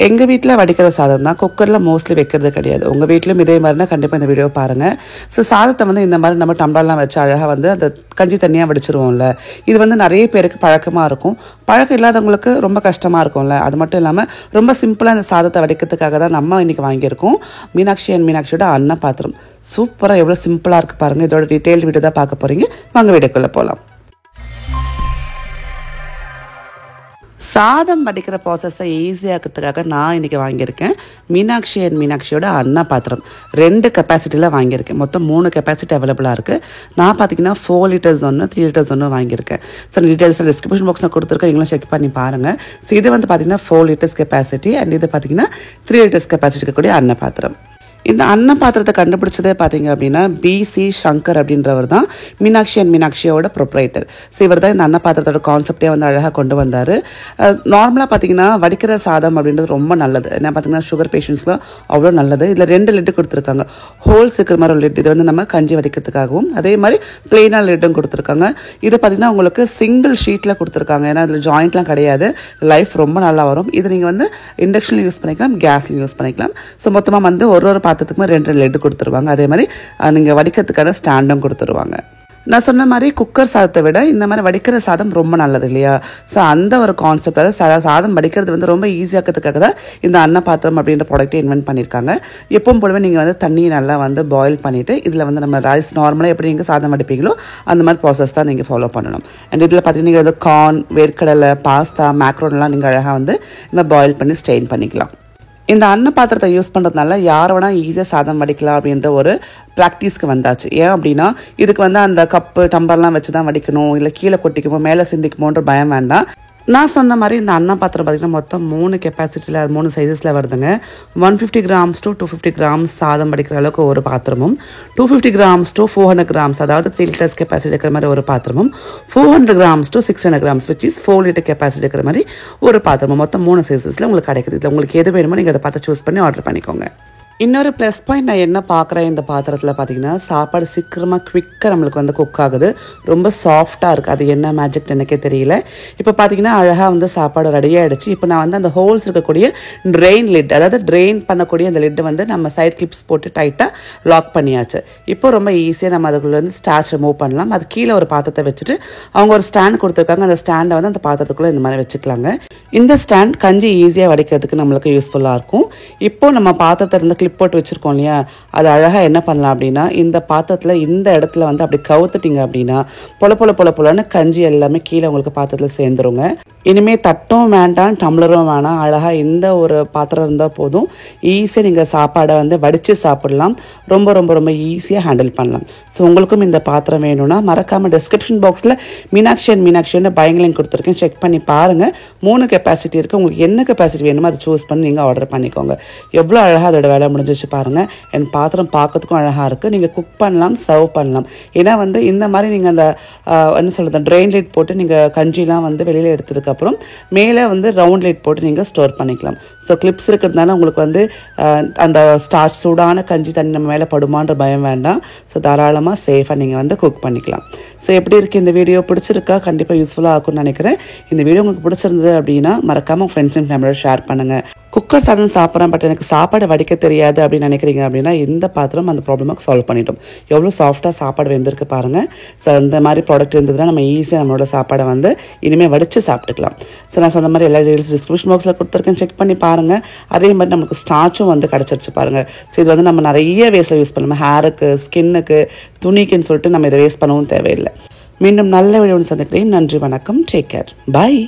எங்கள் வீட்டில் வடிக்கிற சாதம் தான், குக்கரில் மோஸ்ட்லி வைக்கிறது கிடையாது. உங்கள் வீட்டிலும் இதே மாதிரினா கண்டிப்பாக இந்த வீடியோ பாருங்கள். ஸோ சாதத்தை வந்து இந்த மாதிரி நம்ம டம்ளர்லாம் வச்சு அழகாக வந்து அந்த கஞ்சி தண்ணியாக வடிச்சிருவோம்ல, இது வந்து நிறைய பேருக்கு பழக்கமாக இருக்கும். பழக்கம் இல்லாதவங்களுக்கு ரொம்ப கஷ்டமாக இருக்கும்ல. அது மட்டும் இல்லாமல் ரொம்ப சிம்பிளாக இந்த சாதத்தை வடிக்கிறதுக்காக தான் நம்ம இன்றைக்கி வாங்கியிருக்கோம். மீனாட்சியோட அன்ன பாத்திரம். சூப்பராக எவ்வளோ சிம்பிளாக இருக்குது பாருங்கள். இதோட டீட்டெயில் வீடியோ தான் பார்க்க போகிறீங்க. வாங்க வீடியோக்குள்ளே போகலாம். சாதம் வடிக்கிற ப்ராசஸை ஈஸியாக்கிறதுக்காக நான் இன்றைக்கி வாங்கியிருக்கேன் மீனாட்சியோட அன்ன பாத்திரம். 2 கெப்பாசிட்டியில் வாங்கியிருக்கேன். மொத்தம் 3 கெப்பாசிட்டி அவைலபிளாக இருக்குது. நான் பார்த்தீங்கன்னா 4 லிட்டர்ஸ் ஒன்று, 3 லிட்டர்ஸ் ஒன்று வாங்கியிருக்கேன். ஸோ டீட்டெயில்ஸ் டிஸ்கிரிப்ஷன் பாக்ஸில் கொடுத்துருக்கேன், நீங்களும் செக் பண்ணி பாருங்கள். ஸோ இது வந்து பார்த்தீங்கன்னா 4 லிட்டர்ஸ் கெப்பாசிட்டி அண்ட் இது பார்த்தீங்கன்னா 3 லிட்டர்ஸ் கெப்பாசிட்டி இருக்கக்கூடிய அன்ன பாத்திரம். இந்த அன்ன பாத்திரத்தை கண்டுபிடிச்சதே பார்த்தீங்க அப்படின்னா BC சங்கர் அப்படின்றவர் தான் மீனாட்சியோட ப்ரொப்ரைட்டர். ஸோ இவர் தான் இந்த அன்ன பாத்திரத்தோட கான்செப்டே வந்து அழகாக கொண்டு வந்தார். நார்மலாக பார்த்தீங்கன்னா வடிக்கிற சாதம் அப்படின்றது ரொம்ப நல்லது. என்ன பார்த்தீங்கன்னா சுகர் பேஷண்ட்ஸ்க்குலாம் அவ்வளோ நல்லது. இதில் 2 லிட்டு கொடுத்துருக்காங்க. ஹோல்ஸ் இருக்கிற மாதிரி ஒரு லிட், இது வந்து நம்ம கஞ்சி வடிக்கிறதுக்காகவும், அதே மாதிரி பிளெயினாக லிட்டும் கொடுத்துருக்காங்க. இது பார்த்தீங்கன்னா உங்களுக்கு சிங்கிள் ஷீட்டில் கொடுத்துருக்காங்க. ஏன்னா அதில் ஜாயிண்ட்லாம் கிடையாது. லைஃப் ரொம்ப நல்லா வரும். இது நீங்கள் வந்து இண்டக்ஷனில் யூஸ் பண்ணிக்கலாம், கேஸ்லையும் யூஸ் பண்ணிக்கலாம். ஸோ மொத்தமாக வந்து ஒரு பாத்திரத்துக்கு 2 லெட் கொடுத்துருவாங்க. அதே மாதிரி நீங்கள் வடிக்கிறதுக்கான ஸ்டாண்டும் கொடுத்துருவாங்க. நான் சொன்ன மாதிரி குக்கர் சாதத்தை விட இந்த மாதிரி வடிக்கிற சாதம் ரொம்ப நல்லது இல்லையா? ஸோ அந்த ஒரு கான்செப்ட், அதாவது சாதம் வடிக்கிறது வந்து ரொம்ப ஈஸியாக்கிறதுக்காக தான் இந்த அன்ன பாத்திரம் அப்படின்ற ப்ராடக்ட்டை இன்வென்ட் பண்ணியிருக்காங்க. எப்பவும் போலவே நீங்கள் வந்து தண்ணியை நல்லா வந்து பாயில் பண்ணிவிட்டு இதில் வந்து நம்ம ரைஸ் நார்மலாக எப்படி நீங்கள் சாதம் வடிப்பீங்களோ அந்த மாதிரி ப்ராசஸ் தான் நீங்கள் ஃபாலோ பண்ணணும். அண்ட் இதில் பார்த்தீங்கன்னா நீங்கள் வந்து கார்ன், வேர்க்கடலை, பாஸ்தா, மேக்ரோன்லாம் நீங்கள் அழகாக வந்து இந்த பாயில் பண்ணி ஸ்ட்ரெயின் பண்ணிக்கலாம். இந்த அன்ன பாத்திரத்தை யூஸ் பண்ணுறதுனால யார் வேணால் ஈஸியாக சாதம் வடிக்கலாம் அப்படின்ற ஒரு ப்ராக்டிஸ்க்கு வந்தாச்சு. ஏன் அப்படின்னா இதுக்கு வந்து அந்த கப்பு டம்பர்லாம் வச்சு தான் வடிக்கணும், இல்லை கீழே கொட்டிக்குமோ மேலே சிந்திக்குமோன்ற பயம் வேண்டாம். நான் சொன்ன மாதிரி இந்த அன்ன பாத்திரம் பார்த்திங்கன்னா மொத்தம் 3 கெப்பாசிட்டியில் 3 சைஸஸில் வருதுங்க. 150 grams to 250 grams சாதம் வடிக்கிற அளவுக்கு ஒரு பாத்திரமும், 250 grams to 400 grams அதாவது 3 லிட்டர்ஸ் கெப்பாசிட்டி இருக்கிற மாதிரி ஒரு பாத்திரமும், 400 grams to 600 grams which is 4 litre capacity இருக்கிற மாதிரி ஒரு பாத்திரமும், மொத்தம் 3 சைஸஸில் உங்களுக்கு கிடைக்குது. இதில் உங்களுக்கு எது வேணுமோ நீங்கள் அதை பார்த்து சூஸ் பண்ணி ஆர்டர் பண்ணிக்கோங்க. இன்னொரு ப்ளஸ் பாயிண்ட் நான் என்ன பார்க்குறேன் இந்த பாத்திரத்தில் பார்த்தீங்கன்னா, சாப்பாடு சீக்கிரமாக குவிக்காக நம்மளுக்கு வந்து குக் ஆகுது. ரொம்ப சாஃப்டாக இருக்குது. அது என்ன மேஜிக் எனக்கே தெரியல. இப்போ பார்த்தீங்கன்னா அழகாக வந்து சாப்பாடு ரெடியாகிடுச்சு. இப்போ நான் வந்து அந்த ஹோல்ஸ் இருக்கக்கூடிய ட்ரெயின் லிட், அதாவது ட்ரெயின் பண்ணக்கூடிய அந்த லிட்டை வந்து நம்ம சைட் கிளிப்ஸ் போட்டு டைட்டாக லாக் பண்ணியாச்சு. இப்போ ரொம்ப ஈஸியாக நம்ம அதுக்குள்ளே வந்து ஸ்டார்ச் ரிமூவ் பண்ணலாம். அது கீழே ஒரு பாத்திரத்தை வச்சுட்டு அவங்க ஒரு ஸ்டாண்ட் கொடுத்துருக்காங்க. அந்த ஸ்டாண்டை வந்து அந்த பாத்திரத்துக்குள்ளே இந்த மாதிரி வச்சுக்கலாங்க. இந்த ஸ்டாண்ட் கஞ்சி ஈஸியாக வடிக்கிறதுக்கு நம்மளுக்கு யூஸ்ஃபுல்லாக இருக்கும். இப்போது நம்ம பாத்திரத்தை இருந்து கிளிப் போட்டு வச்சுருக்கோம் இல்லையா, அது அழகாக என்ன பண்ணலாம் அப்படின்னா இந்த பாத்திரத்தில் இந்த இடத்துல வந்து அப்படி கவுத்துட்டிங்க அப்படின்னா பொலன்னு கஞ்சி எல்லாமே கீழே உங்களுக்கு பாத்திரத்தில் சேர்ந்துருங்க. இனிமேல் தட்டும் வேண்டாம், டம்ளரும் வேணாம். அழகாக இந்த ஒரு பாத்திரம் இருந்தால் போதும். ஈஸியாக நீங்கள் சாப்பாடை வந்து வடித்து சாப்பிடலாம். ரொம்ப ரொம்ப ரொம்ப ஈஸியாக ஹேண்டில் பண்ணலாம். ஸோ உங்களுக்கும் இந்த பாத்திரம் வேணும்னா மறக்காமல் டிஸ்கிரிப்ஷன் பாக்ஸில் மீனாட்சியோட பயங்கலிங் கொடுத்துருக்கேன், செக் பண்ணி பாருங்கள். 3 கெப்பாசிட்டி இருக்குது. உங்களுக்கு என்ன கெப்பாசிட்டி வேணுமோ அதை சூஸ் பண்ணி நீங்கள் ஆர்டர் பண்ணிக்கோங்க. எவ்வளோ அழகாக அதோட வேலை முடிஞ்சிச்சு பாருங்கள். என் பாத்திரம் பார்க்கறதுக்கும் அழகாக இருக்குது. நீங்கள் குக் பண்ணலாம், சர்வ் பண்ணலாம். ஏன்னா வந்து இந்த மாதிரி நீங்கள் அந்த என்ன சொல்கிறது ட்ரெயின் லிட் போட்டு நீங்கள் கஞ்சிலாம் வந்து வெளியில் எடுத்ததுக்கு அப்புறம் மேலே வந்து ரவுண்ட் லைட் போட்டு நீங்கள் ஸ்டோர் பண்ணிக்கலாம். ஸோ கிளிப்ஸ் இருக்கிறதுனால உங்களுக்கு வந்து அந்த ஸ்டார்ச் சூடான கஞ்சி தண்ணி நம்ம மேலே படுமான்ற பயம் வேண்டாம். ஸோ தாராளமாக சேஃபாக நீங்கள் வந்து குக் பண்ணிக்கலாம். ஸோ எப்படி இருக்குது இந்த வீடியோ? பிடிச்சிருக்கா? கண்டிப்பாக யூஸ்ஃபுல்லாக ஆகும்னு நினைக்கிறேன். இந்த வீடியோ உங்களுக்கு பிடிச்சிருந்தது அப்படின்னா மறக்காமல் ஃப்ரெண்ட்ஸ் அண்ட் ஃபேமிலியோட ஷேர் பண்ணுங்கள். குக்கர் சாதம் சாப்பிட்றேன் பட் எனக்கு சாப்பாடு வடிக்க தெரியாது அப்படின்னு நினைக்கிறீங்க அப்படின்னா இந்த பாத்திரம் அந்த ப்ராப்ளமாக சால்வ் பண்ணிட்டோம். எவ்வளோ சாஃப்டாக சாப்பாடு வெந்திருக்கு பாருங்கள். ஸோ இந்த மாதிரி ப்ராடக்ட் இருந்ததுன்னா நம்ம ஈஸியாக நம்மளோட சாப்பாடை வந்து இனிமேல் வடித்து சாப்பிட்டுக்கலாம். ஸோ நான் சொன்ன மாதிரி எல்லா டீட்டெயில்ஸ் டிஸ்கிரிப்ஷன் பாக்ஸில் கொடுத்துருக்கேன், செக் பண்ணி பாருங்கள். அதே மாதிரி நமக்கு ஸ்டார்ச்சும் வந்து கிடச்சிருச்சு பாருங்கள். ஸோ இது வந்து நம்ம நிறைய வேஸ்ட்டில் யூஸ் பண்ணணும். ஹேருக்கு, ஸ்கின்னுக்கு, துணிக்குன்னு சொல்லிட்டு நம்ம இதை வேஸ்ட் பண்ணவும் தேவையில்லை. மீண்டும் நல்ல வீடியோ சந்திக்கிறேன். நன்றி, வணக்கம், டேக் கேர், பாய்.